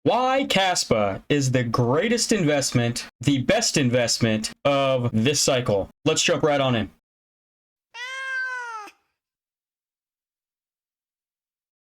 Why KASPA is the greatest investment, the best investment of this cycle. Let's jump right on in.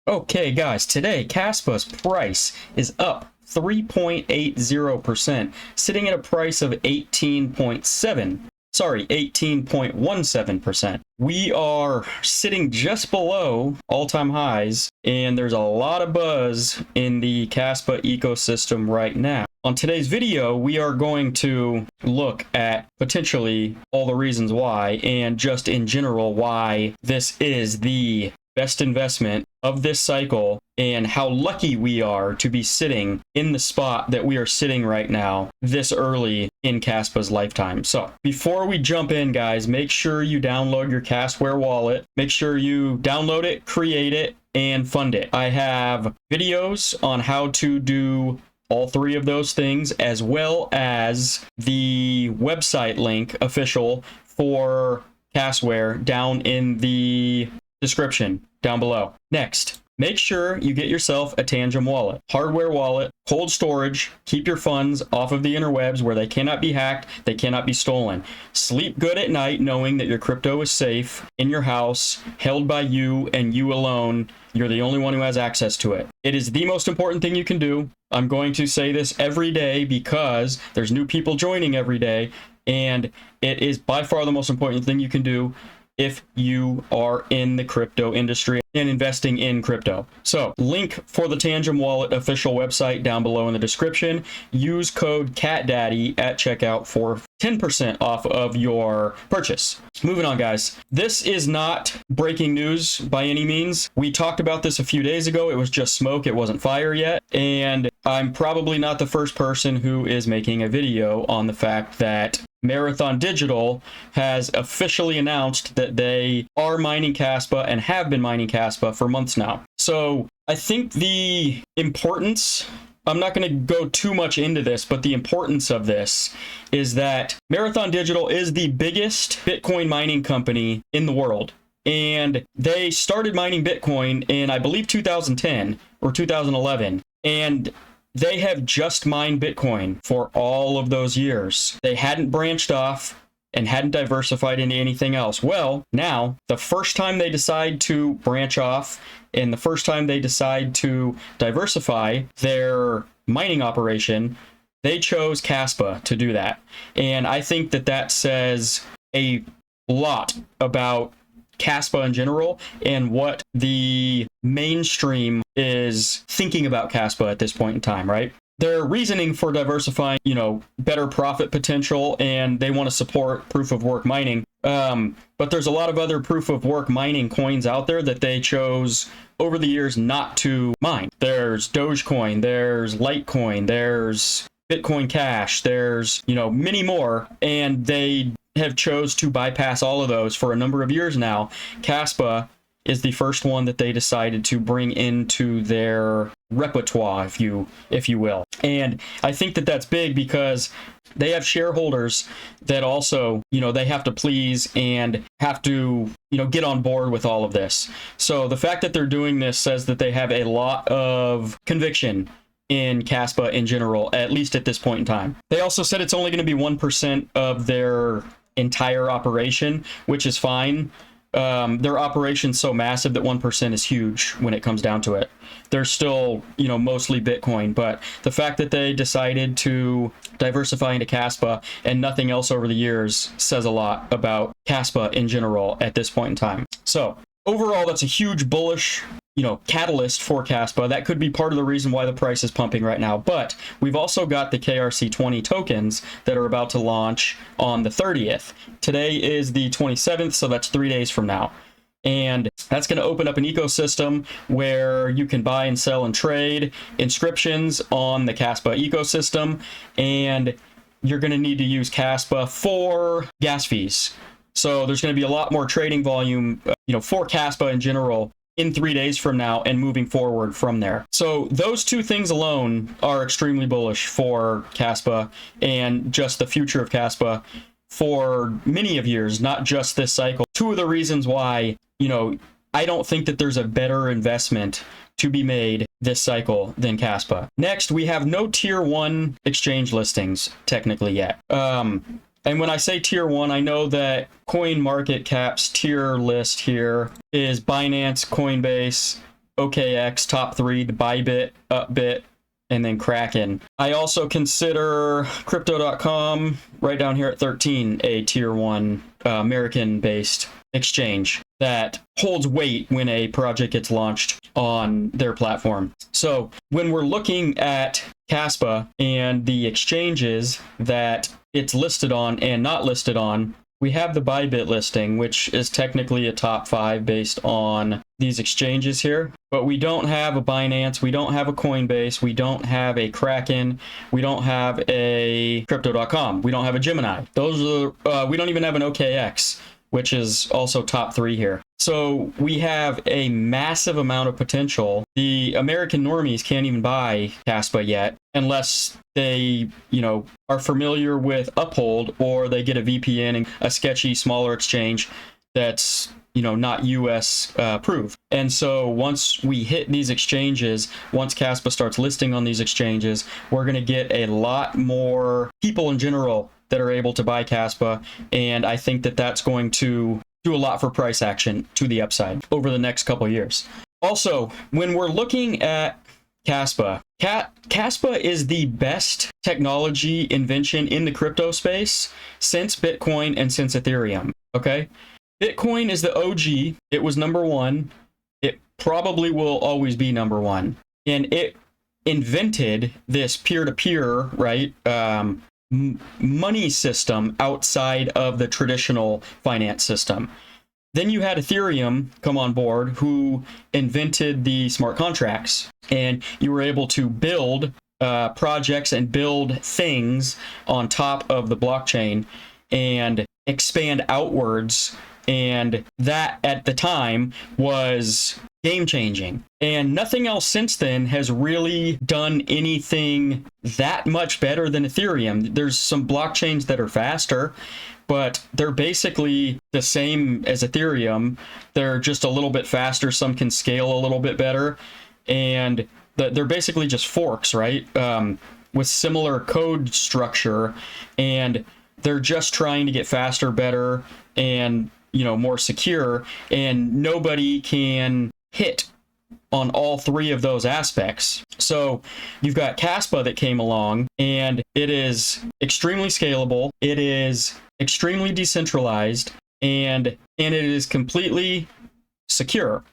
Okay, guys, today KASPA's price is up 3.80%, sitting at a price of 18.17%. We are sitting just below all-time highs, and there's a lot of buzz in the KASPA ecosystem right now. On today's video, we are going to look at potentially all the reasons why, and just in general why this is the best investment of this cycle, and how lucky we are to be sitting in the spot that we are sitting right now this early in KASPA's lifetime. So before we jump in, guys, make sure you download your KASPA wallet. Make sure you download it, create it, and fund it. I have videos on how to do all three of those things, as well as the website link official for KASWare down in the description down below. Next, make sure you get yourself a Tangum wallet, hardware wallet, cold storage. Keep your funds off of the interwebs where they cannot be hacked, they cannot be stolen. Sleep good at night knowing that your crypto is safe in your house, held by you and you alone. You're the only one who has access to it. It is the most important thing you can do. I'm going to say this every day because there's new people joining every day, and it is by far the most important thing you can do if you are in the crypto industry and investing in crypto. So, link for the Tangum Wallet official website down below in the description. Use code CATDADDY at checkout for 10% off of your purchase. Moving on, guys. This is not breaking news by any means. We talked about this a few days ago. It was just smoke. It wasn't fire yet. And I'm probably not the first person who is making a video on the fact that Marathon Digital has officially announced that they are mining KASPA and have been mining KASPA for months now. So I think the importance, I'm not going to go too much into this, but the importance of this is that Marathon Digital is the biggest Bitcoin mining company in the world. And they started mining Bitcoin in, I believe, 2010 or 2011. And they have just mined Bitcoin for all of those years. They hadn't branched off and hadn't diversified into anything else. Well, now, the first time they decide to branch off and the first time they decide to diversify their mining operation, they chose KASPA to do that. And I think that that says a lot about KASPA in general and what the mainstream is thinking about KASPA at this point in time, right? Their reasoning for diversifying, better profit potential, and they want to support proof of work mining. But there's a lot of other proof of work mining coins out there that they chose over the years not to mine. There's Dogecoin, there's Litecoin, there's Bitcoin Cash, there's, many more, and they have chose to bypass all of those for a number of years now. KASPA is the first one that they decided to bring into their repertoire, if you will. And I think that that's big because they have shareholders that also, they have to please and have to, get on board with all of this. So the fact that they're doing this says that they have a lot of conviction in KASPA in general, at least at this point in time. They also said it's only going to be 1% of their entire operation, which is fine. Their operation's so massive that 1% is huge when it comes down to it. They're still, mostly Bitcoin, but the fact that they decided to diversify into KASPA and nothing else over the years says a lot about KASPA in general at this point in time. So overall, that's a huge bullish catalyst for KASPA. That could be part of the reason why the price is pumping right now. But we've also got the KRC20 tokens that are about to launch on the 30th. Today is the 27th, so that's 3 days from now. And that's going to open up an ecosystem where you can buy and sell and trade inscriptions on the KASPA ecosystem. And you're going to need to use KASPA for gas fees. So there's going to be a lot more trading volume, for KASPA in general in 3 days from now and moving forward from there. So those two things alone are extremely bullish for KASPA and just the future of KASPA for many of years, not just this cycle. Two of the reasons why, I don't think that there's a better investment to be made this cycle than KASPA. Next, we have no tier 1 exchange listings technically yet. And when I say tier 1, I know that CoinMarketCap's tier list here is Binance, Coinbase, OKX, top 3, the Bybit, Upbit, and then Kraken. I also consider Crypto.com right down here at 13 a tier 1 American-based exchange that holds weight when a project gets launched on their platform. So when we're looking at KASPA and the exchanges that it's listed on and not listed on, we have the Bybit listing, which is technically a top 5 based on these exchanges here. But we don't have a Binance, we don't have a Coinbase, we don't have a Kraken, we don't have a Crypto.com, we don't have a Gemini. Those are we don't even have an OKX, which is also top 3 here. So we have a massive amount of potential. The American normies can't even buy KASPA yet unless they, are familiar with Uphold, or they get a VPN and a sketchy smaller exchange that's, not US approved. And so once we hit these exchanges, once KASPA starts listing on these exchanges, we're going to get a lot more people in general that are able to buy KASPA, and I think that that's going to do a lot for price action to the upside over the next couple of years. Also, when we're looking at KASPA, KASPA is the best technology invention in the crypto space since Bitcoin and since Ethereum, okay? Bitcoin is the OG. It was number 1. It probably will always be number 1. And it invented this peer-to-peer, right, money system outside of the traditional finance system. Then you had Ethereum come on board, who invented the smart contracts, and you were able to build projects and build things on top of the blockchain and expand outwards. And that at the time was game changing. And nothing else since then has really done anything that much better than Ethereum. There's some blockchains that are faster, but they're basically the same as Ethereum. They're just a little bit faster. Some can scale a little bit better. And they're basically just forks, right? With similar code structure. And they're just trying to get faster, better, and more secure, and nobody can hit on all 3 of those aspects. So you've got KASPA that came along, and it is extremely scalable, it is extremely decentralized, and it is completely secure.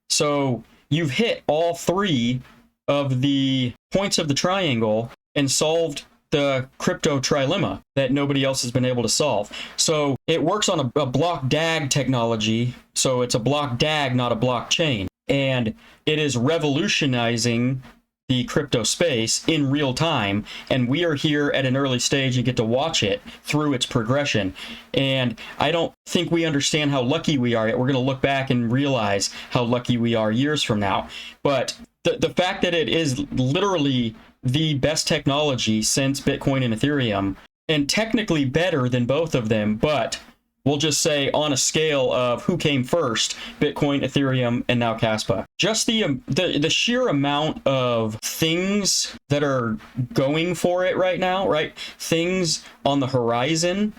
So you've hit all 3 of the points of the triangle and solved the crypto trilemma that nobody else has been able to solve. So it works on a block DAG technology. So it's a block DAG, not a blockchain. And it is revolutionizing the crypto space in real time. And we are here at an early stage and get to watch it through its progression. And I don't think we understand how lucky we are yet. We're going to look back and realize how lucky we are years from now. But the fact that it is literally the best technology since Bitcoin and Ethereum, and technically better than both of them, but we'll just say on a scale of who came first, Bitcoin, Ethereum, and now KASPA. Just the sheer amount of things that are going for it right now, right? Things on the horizon,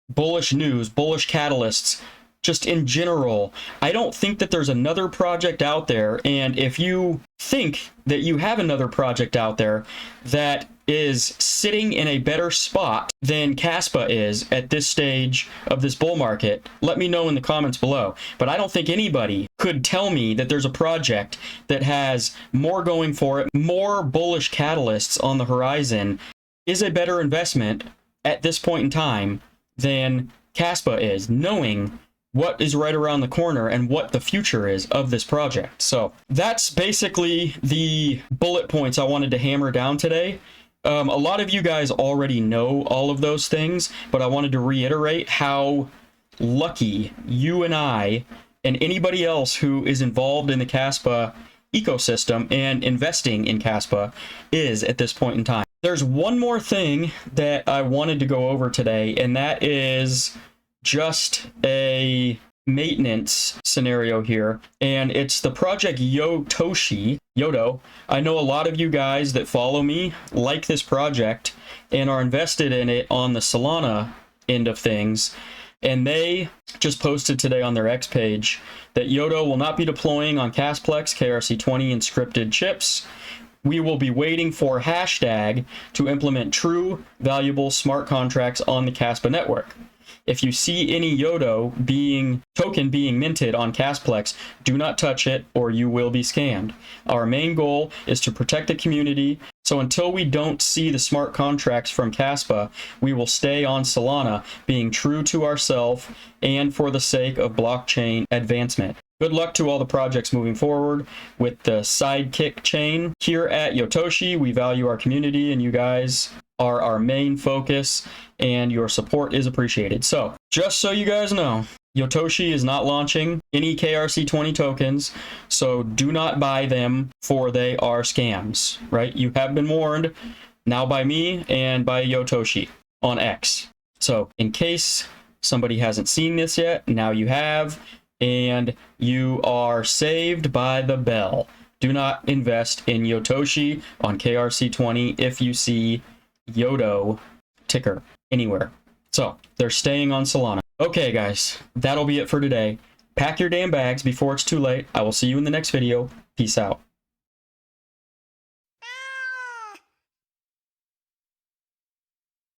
bullish news, bullish catalysts, just in general. I don't think that there's another project out there, and if you think that you have another project out there that is sitting in a better spot than KASPA is at this stage of this bull market, let me know in the comments below. But I don't think anybody could tell me that there's a project that has more going for it, more bullish catalysts on the horizon, is a better investment at this point in time than KASPA is, knowing what is right around the corner and what the future is of this project. So that's basically the bullet points I wanted to hammer down today. A lot of you guys already know all of those things, but I wanted to reiterate how lucky you and I and anybody else who is involved in the KASPA ecosystem and investing in KASPA is at this point in time. There's one more thing that I wanted to go over today, and that is just a maintenance scenario here, and it's the project Yodo. I know a lot of you guys that follow me like this project and are invested in it on the Solana end of things, and they just posted today on their X page that Yodo will not be deploying on Casplex KRC20 encrypted chips. We will be waiting for hashtag to implement true, valuable smart contracts on the KASPA network. If you see any Yodo token being minted on Casplex, do not touch it or you will be scammed. Our main goal is to protect the community, so until we don't see the smart contracts from KASPA, we will stay on Solana, being true to ourselves and for the sake of blockchain advancement. Good luck to all the projects moving forward with the Sidekick chain. Here at Yotoshi, we value our community, and you guys are our main focus, and your support is appreciated. So, just so you guys know, Yotoshi is not launching any KRC20 tokens, so do not buy them, for they are scams, right? You have been warned, now by me and by Yotoshi on X. So, in case somebody hasn't seen this yet, now you have, and you are saved by the bell. Do not invest in Yotoshi on KRC20 if you see Yodo ticker anywhere. So they're staying on Solana. Okay, guys, that'll be it for today. Pack your damn bags before it's too late. I will see you in the next video. Peace out.